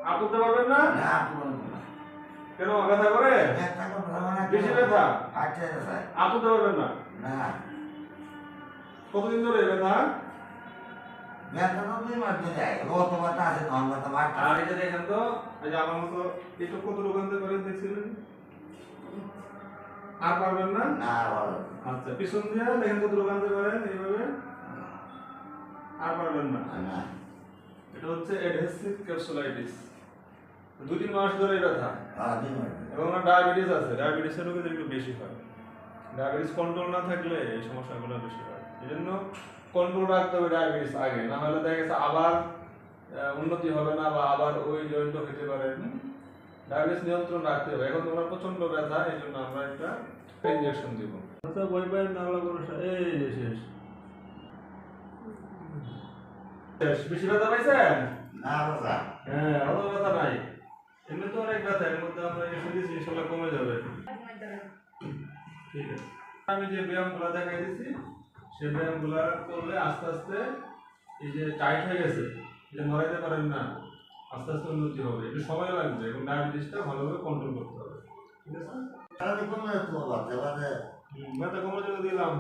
আর তুলতে পারবেন না? না তুলব না। কেন ব্যথা করে? ব্যথা তো ভালো না। বেশি ব্যথা? আচ্ছা স্যার। আর তুলতে পারবেন না? না। কতদিন ধরে এই ব্যথা? ব্যথা তো 2 মাস ধরে যায়। রত ব্যথা আছে, ধন ব্যথা বাড়ছে। আর এই যে দেখেন তো, এই যে আমার মতো একটু কত রোগান্তে করেন দেখছিলেন? আর পারবেন না? না ভালো। আচ্ছা, পিছন দিয়ে দেখেন কত রোগান্তে করেন এইভাবে। আর পারবেন না? না। এটা হচ্ছে অ্যাডহেসিভ ক্যাপসুলাইটিস। 2-3 মাস ধরে এই ব্যথা। 2 মাস। এবং ডায়াবেটিস আছে, ডায়াবেটিসের রোগীদের একটু বেশি হয়। ডায়াবেটিস কন্ট্রোল না থাকলে এই সমস্যাগুলো বেশি হয়। এই জন্য কন্ট্রোল রাখতে হবে ডায়াবেটিস আগে, না হলে দেখা গেছে আবার উন্নতি হবে না বা আবার ওই জয়েন্ট হতে পারে। ডায়াবেটিস নিয়ন্ত্রণ রাখতে হবে। এখন তোমার প্রচন্ড ব্যথা, এই জন্য আমরা একটা ইনজেকশন দিব। আচ্ছা, বই পাই না হলো কোনো এই যে শেষ। বেশি ব্যথা পাইছেন? না বাবা। হ্যাঁ, অত ব্যথা নাই। এমনি তো অনেক ব্যথা, এর মধ্যে আমরা এসে দিচ্ছি, ইনশাল্লাহ কমে যাবে। ঠিক আছে। আমি যে ব্যায়ামগুলো দেখাই দিচ্ছি, সেই ব্যায়ামগুলো করলে আস্তে আস্তে এই যে টাইট হয়ে গেছে, এটা নড়াইতে পারেন না, আস্তে আস্তে উন্নতি হবে। একটু সময় লাগবে এবং ডায়াবেটিসটা ভালোভাবে কন্ট্রোল করতে হবে। ঠিক আছে? তাহলে কমে তো বাবা। তাহলে ব্যথা কমার জন্য দিলাম